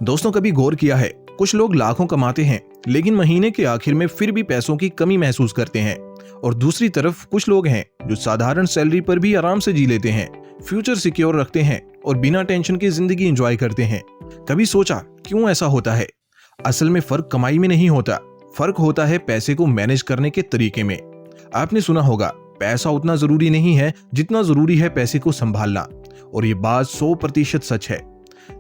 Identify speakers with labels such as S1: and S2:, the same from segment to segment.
S1: दोस्तों, कभी गौर किया है, कुछ लोग लाखों कमाते हैं लेकिन महीने के आखिर में फिर भी पैसों की कमी महसूस करते हैं। और दूसरी तरफ कुछ लोग हैं जो साधारण सैलरी पर भी आराम से जी लेते हैं, फ्यूचर सिक्योर रखते हैं और बिना टेंशन के जिंदगी एंजॉय करते हैं। कभी सोचा क्यों ऐसा होता है? असल में फर्क कमाई में नहीं होता, फर्क होता है पैसे को मैनेज करने के तरीके में। आपने सुना होगा, पैसा उतना जरूरी नहीं है जितना जरूरी है पैसे को संभालना। और ये बात 100% सच है।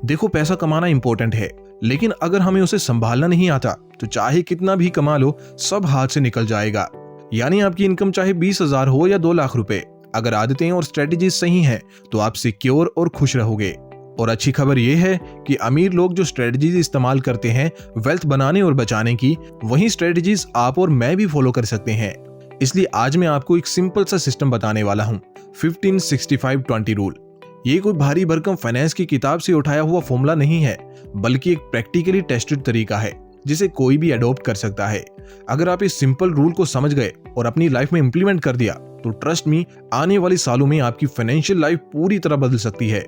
S1: देखो, पैसा कमाना इंपॉर्टेंट है, लेकिन अगर हमें उसे संभालना नहीं आता तो चाहे कितना भी कमा लो, सब हाथ से निकल जाएगा। यानी आपकी इनकम चाहे 20,000 हो या 2 लाख रुपए, अगर आदतें और स्ट्रेटेजीज सही हैं तो आप सिक्योर और खुश रहोगे। और अच्छी खबर यह है कि अमीर लोग जो स्ट्रेटेजीज इस्तेमाल करते हैं वेल्थ बनाने और बचाने की, वही स्ट्रेटेजीज आप और मैं भी फॉलो कर सकते हैं। इसलिए आज मैं आपको एक सिंपल सा सिस्टम बताने वाला हूँ, 15-65-20 रूल। ये कोई भारी भरकम फाइनेंस की किताब से उठाया हुआ फॉर्मूला नहीं है, बल्कि एक प्रैक्टिकली टेस्टेड तरीका है जिसे कोई भी अडॉप्ट कर सकता है। अगर आप इस सिंपल रूल को समझ गए और अपनी लाइफ में इंप्लीमेंट कर दिया तो ट्रस्ट मी, आने वाले सालों में आपकी फाइनेंशियल लाइफ पूरी तरह बदल सकती है।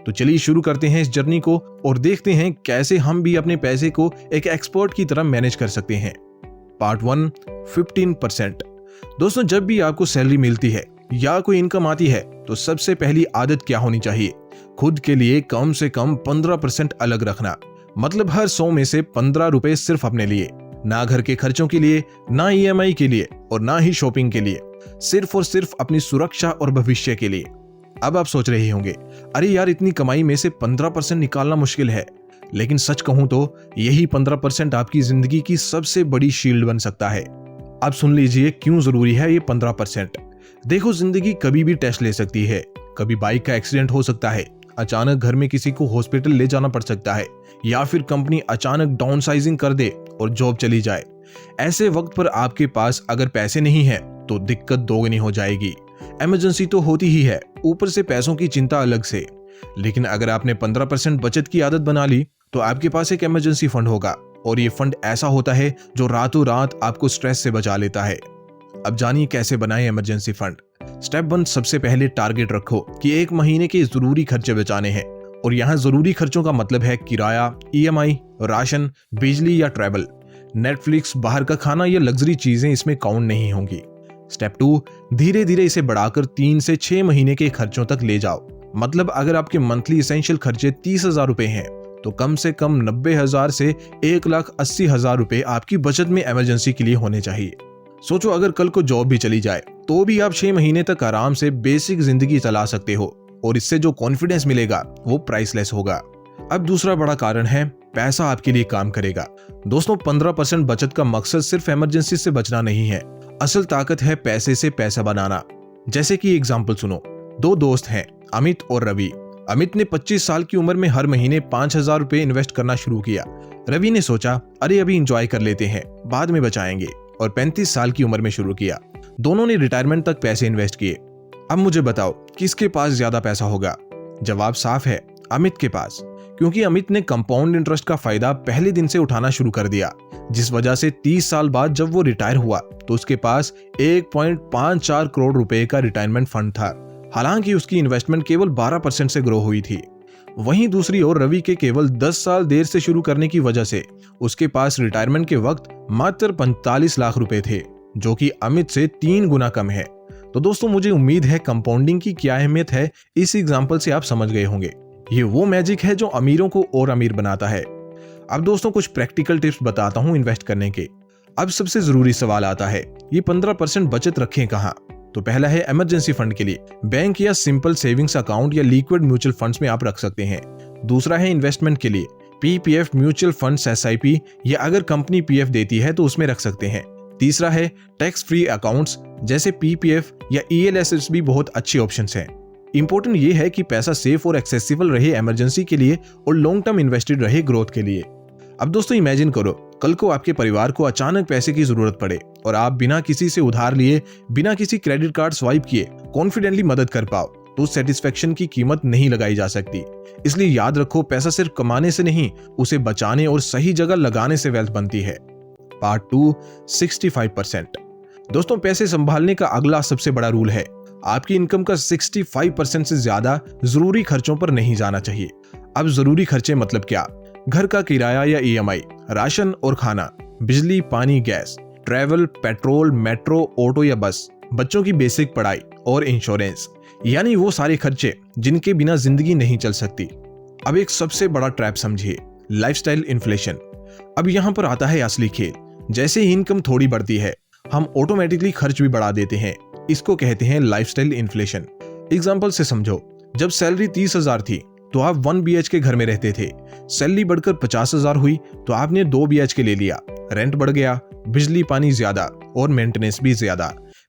S1: तो चलिए शुरू करते हैं इस जर्नी को और देखते हैं कैसे हम भी अपने पैसे को एक एक्सपर्ट की तरह मैनेज कर सकते हैं। पार्ट 1, 15%। दोस्तों, जब भी आपको सैलरी मिलती है या कोई इनकम आती है तो सबसे पहली आदत क्या होनी चाहिए? खुद के लिए कम से कम 15% अलग रखना। मतलब हर 100 में से 15 रुपए सिर्फ अपने लिए, ना घर के खर्चों के लिए, ना EMI के लिए और ना ही शॉपिंग के लिए, सिर्फ और सिर्फ अपनी सुरक्षा और भविष्य के लिए। अब आप सोच रहे होंगे, अरे यार, इतनी कमाई में से 15% निकालना मुश्किल है। लेकिन सच कहूं तो यही 15% आपकी जिंदगी की सबसे बड़ी शील्ड बन सकता है। अब सुन लीजिए क्यों जरूरी है ये 15%। देखो, जिंदगी कभी भी टेस्ट ले सकती है। कभी बाइक का एक्सीडेंट हो सकता है, अचानक घर में किसी को हॉस्पिटल ले जाना पड़ सकता है, या फिर कंपनी अचानक डाउनसाइजिंग कर दे और जॉब चली जाए। ऐसे वक्त पर आपके पास अगर पैसे नहीं है तो दिक्कत दोगुनी हो जाएगी। इमरजेंसी तो होती ही है, ऊपर से पैसों की चिंता अलग से। लेकिन अगर आपने 15% बचत की आदत बना ली तो आपके पास एक इमरजेंसी फंड होगा, और ये फंड ऐसा होता है जो रातों रात आपको स्ट्रेस से बचा लेता है। अब जानिए कैसे बनाएं इमरजेंसी फंड। स्टेप 1, सबसे पहले टारगेट रखो कि 1 महीने के जरूरी खर्चे बचाने हैं। और यहाँ जरूरी खर्चों का मतलब है किराया, EMI, राशन, बिजली या ट्रैवल, नेटफ्लिक्स, बाहर का खाना या लग्जरी चीजें इसमें काउंट नहीं होंगी। स्टेप 2, धीरे धीरे इसे बढ़ाकर 3 से 6 महीने के खर्चों तक ले जाओ। मतलब अगर आपके मंथली एसेंशियल खर्चे 30,000 रुपए हैं तो कम से कम 90,000 से 1,80,000 रुपए आपकी बचत में इमरजेंसी के लिए होने चाहिए। सोचो, अगर कल को जॉब भी चली जाए तो भी आप 6 महीने तक आराम से बेसिक जिंदगी चला सकते हो, और इससे जो कॉन्फिडेंस मिलेगा वो प्राइसलेस होगा। अब दूसरा बड़ा कारण है, पैसा आपके लिए काम करेगा। दोस्तों, 15% बचत का मकसद सिर्फ इमरजेंसी से बचना नहीं है, असल ताकत है पैसे से पैसा बनाना। जैसे कि एग्जांपल सुनो, 2 दोस्त हैं, अमित और रवि। अमित ने 25 साल की उम्र में हर महीने 5,000 रुपए इन्वेस्ट करना शुरू किया। रवि ने सोचा, अरे अभी एंजॉय कर लेते हैं, बाद में बचाएंगे, और 35 साल की उम्र में शुरू किया। दोनों ने रिटायरमेंट तक पैसे इन्वेस्ट किए। अब मुझे बताओ किसके पास ज्यादा पैसा होगा? जवाब साफ है, अमित के पास, क्योंकि अमित ने कंपाउंड इंटरेस्ट का फायदा पहले दिन से उठाना शुरू कर दिया, जिस वजह से 30 साल बाद जब वो रिटायर हुआ तो उसके पास 1.54 करोड़ रुपए का रिटायरमेंट फंड था। हालांकि उसकी इन्वेस्टमेंट केवल 12% से ग्रो हुई थी। वहीं दूसरी ओर रवि के केवल 10 साल देर से शुरू करने की वजह से उसके पास रिटायरमेंट के वक्त मात्र 45 लाख रुपए थे, जो कि अमित से 3 गुना कम है। तो दोस्तों, मुझे उम्मीद है कंपाउंडिंग की क्या अहमियत है इस एग्जांपल से आप समझ गए होंगे। ये वो मैजिक है जो अमीरों को और अमीर बनाता है। अब दोस्तों, कुछ प्रैक्टिकल टिप्स बताता हूं इन्वेस्ट करने के। अब सबसे जरूरी सवाल आता है, ये 15% बचत रखें कहां? तो पहला है इमरजेंसी फंड के लिए, बैंक या सिंपल सेविंग्स अकाउंट या लिक्विड म्यूचुअल फंड्स में आप रख सकते हैं। दूसरा है इन्वेस्टमेंट के लिए, PPF म्यूचुअल फंड्स, SIP, या अगर कंपनी PF देती है तो उसमें रख सकते हैं। तीसरा है टैक्स फ्री अकाउंट्स, जैसे PPF या ELSS भी बहुत अच्छे ऑप्शंस हैं। इंपॉर्टेंट ये है कि पैसा सेफ और एक्सेसिबल रहे इमरजेंसी के लिए और लॉन्ग टर्म इन्वेस्टेड रहे ग्रोथ के लिए। अब दोस्तों, इमेजिन करो कल को आपके परिवार को अचानक पैसे की जरूरत पड़े और आप बिना किसी से उधार लिए, बिना किसी क्रेडिट कार्ड स्वाइप किए कॉन्फिडेंटली मदद कर पाओ, तो उस सेटिस्फेक्शन की कीमत नहीं लगाई जा सकती। इसलिए याद रखो, पैसा सिर्फ कमाने से नहीं, उसे बचाने और सही जगह लगाने से वेल्थ बनती है। पार्ट 2, 65%। दोस्तों, पैसे संभालने का अगला सबसे बड़ा रूल है, आपकी इनकम का 65% से ज्यादा जरूरी खर्चों पर नहीं जाना चाहिए। अब जरूरी खर्चे मतलब क्या? घर का किराया या ईएमआई, राशन और खाना, बिजली, पानी, gas, travel, petrol, metro, auto या बस, बच्चों की बेसिक पढ़ाई और इंश्योरेंस, यानी वो सारे खर्चे जिनके बिना जिंदगी नहीं चल सकती। अब एक सबसे बड़ा ट्रैप समझिए, लाइफस्टाइल इन्फ्लेशन। अब यहाँ पर आता है असली खेल। जैसे ही इनकम थोड़ी बढ़ती है, हम ऑटोमेटिकली खर्च भी बढ़ा देते हैं। इसको कहते हैं लाइफस्टाइल इन्फ्लेशन। एग्जाम्पल से समझो, जब सैलरी 30,000 थी तो आप 1 BHK घर में रहते थे। सैलरी बढ़कर 50,000 हुई तो आपने 2 BHK ले लिया। रेंट बढ़ गया, बिजली पानी ज्यादा और मेंटेनेंस भी ज्यादा।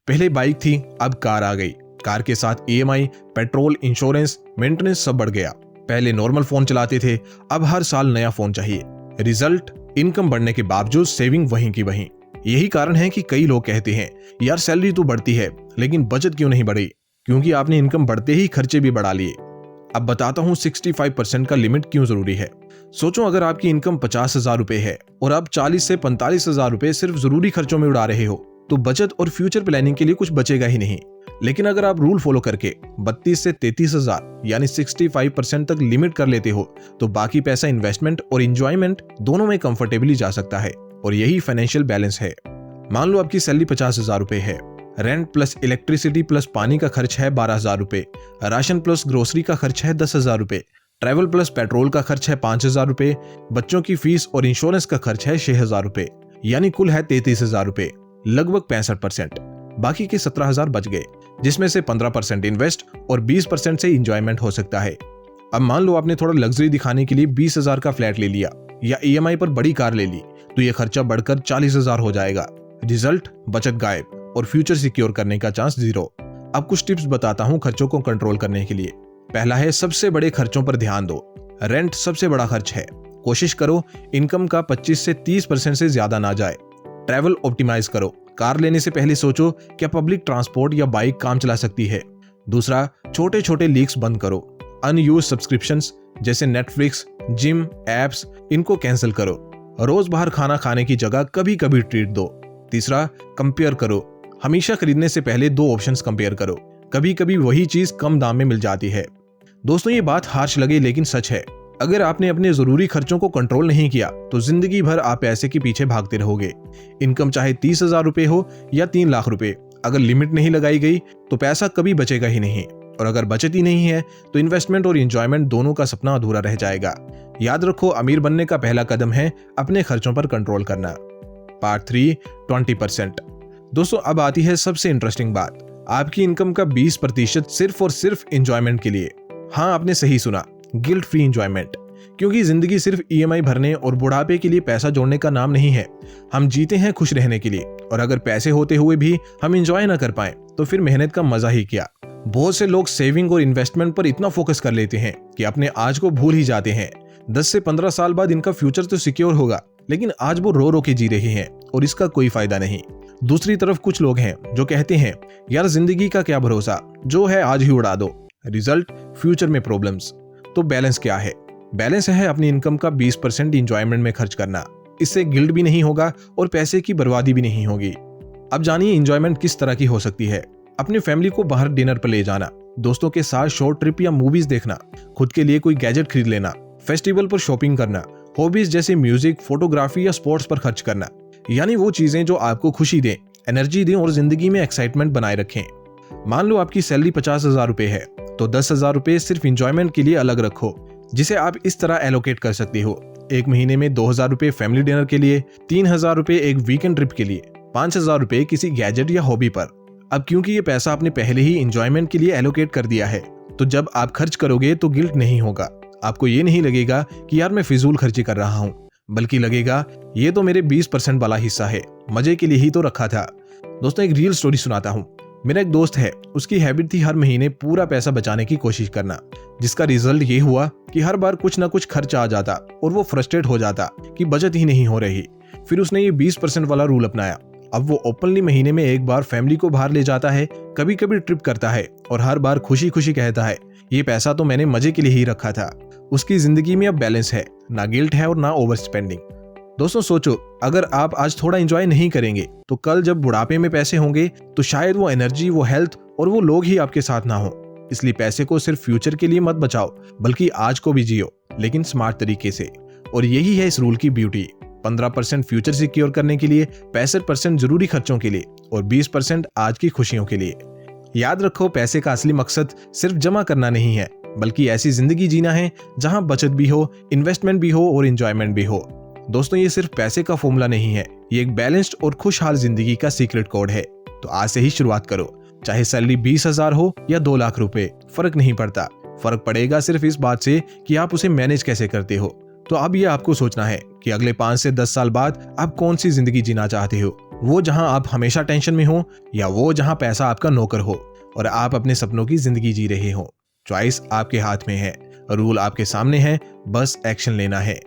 S1: पहले बाइक थी, अब कार आ गई। कार के साथ EMI, पेट्रोल, इंश्योरेंस, मेंटेनेंस सब बढ़ गया। पहले नॉर्मल फोन चलाते थे, अब हर साल नया फोन चाहिए। रिजल्ट, इनकम बढ़ने के बावजूद सेविंग वहीं की वहीं। यही कारण है कि कई लोग कहते हैं, यार सैलरी तो बढ़ती है लेकिन बचत क्यों नहीं बढ़ी? क्योंकि आपने इनकम बढ़ते ही खर्चे भी बढ़ा लिए। अब बताता हूँ 65% का लिमिट क्यों जरूरी है। सोचो, अगर आपकी इनकम 50,000 रुपए है और आप 40 से 45,000 रुपए सिर्फ जरूरी खर्चों में उड़ा रहे हो, तो बचत और फ्यूचर प्लानिंग के लिए कुछ बचेगा ही नहीं। लेकिन अगर आप रूल फॉलो करके 32 से 33,000 यानी 65% तक लिमिट कर लेते हो, तो बाकी पैसा इन्वेस्टमेंट और इंजॉयमेंट दोनों में कंफर्टेबली जा सकता है। और यही फाइनेंशियल बैलेंस है। मान लो आपकी सैलरी 50,000 रुपए है, रेंट प्लस इलेक्ट्रिसिटी प्लस पानी का खर्च है 12,000 रुपए, राशन प्लस ग्रोसरी का खर्च है 10,000 रुपए, ट्रैवल प्लस पेट्रोल का खर्च है 5,000 रुपए, बच्चों की फीस और इंश्योरेंस का खर्च है 6,000 रुपए, यानी कुल है 33,000 रुपए, लगभग 65%। बाकी के 17,000 बच गए, जिसमें से 15% इन्वेस्ट और 20% से इंजॉयमेंट हो सकता है। अब मान लो आपने थोड़ा लग्जरी दिखाने के लिए 20,000 का फ्लैट ले लिया या EMI पर बड़ी कार ले ली, तो ये खर्चा बढ़कर 40,000 हो जाएगा। रिजल्ट, बचत गायब और फ्यूचर सिक्योर करने का चांस 0। अब कुछ टिप्स बताता हूँ खर्चों को कंट्रोल करने के लिए। पहला है, सबसे बड़े खर्चों पर ध्यान दो। रेंट सबसे बड़ा खर्च है, कोशिश करो इनकम का 25 से 30% से ज्यादा ना जाए। ट्रैवल ऑप्टिमाइज करो, कार लेने से पहले सोचो क्या पब्लिक ट्रांसपोर्ट या बाइक काम चला सकती है। दूसरा, छोटे छोटे लीक्स बंद करो। अनयूज सब्सक्रिप्शंस जैसे नेटफ्लिक्स, जिम, एप्स, इनको कैंसिल करो। रोज बाहर खाना खाने की जगह कभी कभी ट्रीट दो। तीसरा, कंपेयर करो। हमेशा खरीदने से पहले 2 ऑप्शंस कंपेयर करो, कभी कभी वही चीज कम दाम में मिल जाती है। दोस्तों, ये बात हार्श लगे लेकिन सच है। अगर आपने अपने जरूरी खर्चों को कंट्रोल नहीं किया तो जिंदगी भर आप पैसे के पीछे भागते रहोगे। इनकम चाहे 30,000 रुपए हो या 3 लाख रुपए, अगर लिमिट नहीं लगाई गई तो पैसा कभी बचेगा ही नहीं। और अगर बचत ही नहीं है तो इन्वेस्टमेंट और इंजॉयमेंट दोनों का सपना अधूरा रह जाएगा। याद रखो, अमीर बनने का पहला कदम है अपने खर्चों पर कंट्रोल करना। पार्ट 3, 20%। दोस्तों, अब आती है सबसे इंटरेस्टिंग बात। आपकी इनकम का 20% सिर्फ और सिर्फ इंजॉयमेंट के लिए। हाँ, आपने सही सुना, गिल्ट फ्री इंजॉयमेंट। क्योंकि जिंदगी सिर्फ EMI भरने और बुढ़ापे के लिए पैसा जोड़ने का नाम नहीं है। हम जीते हैं खुश रहने के लिए, और अगर पैसे होते हुए भी हम इंजॉय ना कर पाए तो फिर मेहनत का मजा ही क्या। बहुत से लोग सेविंग और इन्वेस्टमेंट पर इतना फोकस कर लेते हैं कि अपने आज को भूल ही जाते हैं। 10 से 15 साल बाद इनका फ्यूचर तो सिक्योर होगा, लेकिन आज वो रो रो के जी रहे हैं और इसका कोई फायदा नहीं। दूसरी तरफ कुछ लोग हैं जो कहते हैं, यार जिंदगी का क्या भरोसा, जो है आज ही उड़ा दो। रिजल्ट, फ्यूचर में प्रॉब्लम्स। तो बैलेंस क्या है? बैलेंस है अपनी इनकम का 20% इंजॉयमेंट में खर्च करना। इससे गिल्ट भी नहीं होगा और पैसे की बर्बादी भी नहीं होगी। अब जानिए इंजॉयमेंट किस तरह की हो सकती है। अपनी फैमिली को बाहर डिनर पर ले जाना, दोस्तों के साथ शॉर्ट ट्रिप या मूवीज देखना, खुद के लिए कोई गैजेट खरीद लेना, फेस्टिवल पर शॉपिंग करना, हॉबीज जैसे म्यूजिक, फोटोग्राफी या स्पोर्ट्स पर खर्च करना। यानी वो चीजें जो आपको खुशी दें, एनर्जी दें और जिंदगी में एक्साइटमेंट बनाए रखें। मान लो आपकी सैलरी 50,000 रुपए है, तो 10,000 रुपए सिर्फ इंजॉयमेंट के लिए अलग रखो, जिसे आप इस तरह एलोकेट कर सकते हो। एक महीने में 2,000 रुपए फैमिली डिनर के लिए, 3,000 रुपए एक वीकेंड ट्रिप के लिए, 5,000 रुपए किसी गैजेट या हॉबी पर। अब क्योंकि ये पैसा आपने पहले ही इंजॉयमेंट के लिए एलोकेट कर दिया है, तो जब आप खर्च करोगे तो गिल्ट नहीं होगा। आपको ये नहीं लगेगा कि यार मैं फिजूल खर्ची कर रहा हूँ, बल्कि लगेगा ये तो मेरे 20% वाला हिस्सा है, मजे के लिए ही तो रखा था। दोस्तों, एक रियल स्टोरी सुनाता हूँ। मेरा एक दोस्त है, उसकी हैबिट थी हर महीने पूरा पैसा बचाने की कोशिश करना, जिसका रिजल्ट ये हुआ कि हर बार कुछ ना कुछ खर्च आ जाता और वो फ्रस्ट्रेट हो जाता कि बचत ही नहीं हो रही। फिर उसने ये 20% वाला रूल अपनाया। अब वो ओपनली महीने में एक बार फैमिली को बाहर ले जाता है, कभी कभी ट्रिप करता है और हर बार खुशी खुशी कहता है, ये पैसा तो मैंने मजे के लिए ही रखा था। उसकी जिंदगी में अब बैलेंस है, ना गिल्ट है और ना ओवर स्पेंडिंग। दोस्तों सोचो, अगर आप आज थोड़ा एंजॉय नहीं करेंगे तो कल जब बुढ़ापे में पैसे होंगे तो शायद वो एनर्जी, वो हेल्थ और वो लोग ही आपके साथ ना हो। इसलिए पैसे को सिर्फ फ्यूचर के लिए मत बचाओ, बल्कि आज को भी जियो, लेकिन स्मार्ट तरीके से। और यही है इस रूल की ब्यूटी। 15% फ्यूचर सिक्योर करने के लिए, 65% जरूरी खर्चों के लिए और 20% आज की खुशियों के लिए। याद रखो, पैसे का असली मकसद सिर्फ जमा करना नहीं है, बल्कि ऐसी जिंदगी जीना है जहां बचत भी हो, इन्वेस्टमेंट भी हो और एंजॉयमेंट भी हो। दोस्तों, ये सिर्फ पैसे का फॉर्मूला नहीं है, ये एक बैलेंस्ड और खुशहाल जिंदगी का सीक्रेट कोड है। तो आज से ही शुरुआत करो। चाहे सैलरी 20,000 हो या 2 लाख रुपए, फर्क नहीं पड़ता। फर्क पड़ेगा सिर्फ इस बात से कि आप उसे मैनेज कैसे करते हो। तो अब ये आपको सोचना है कि अगले 5 से 10 साल बाद आप कौन सी जिंदगी जीना चाहते हो। वो जहां आप हमेशा टेंशन में हो, या वो जहां पैसा आपका नौकर हो और आप अपने सपनों की जिंदगी जी रहे हो। चॉइस आपके हाथ में है, रूल आपके सामने है, बस एक्शन लेना है।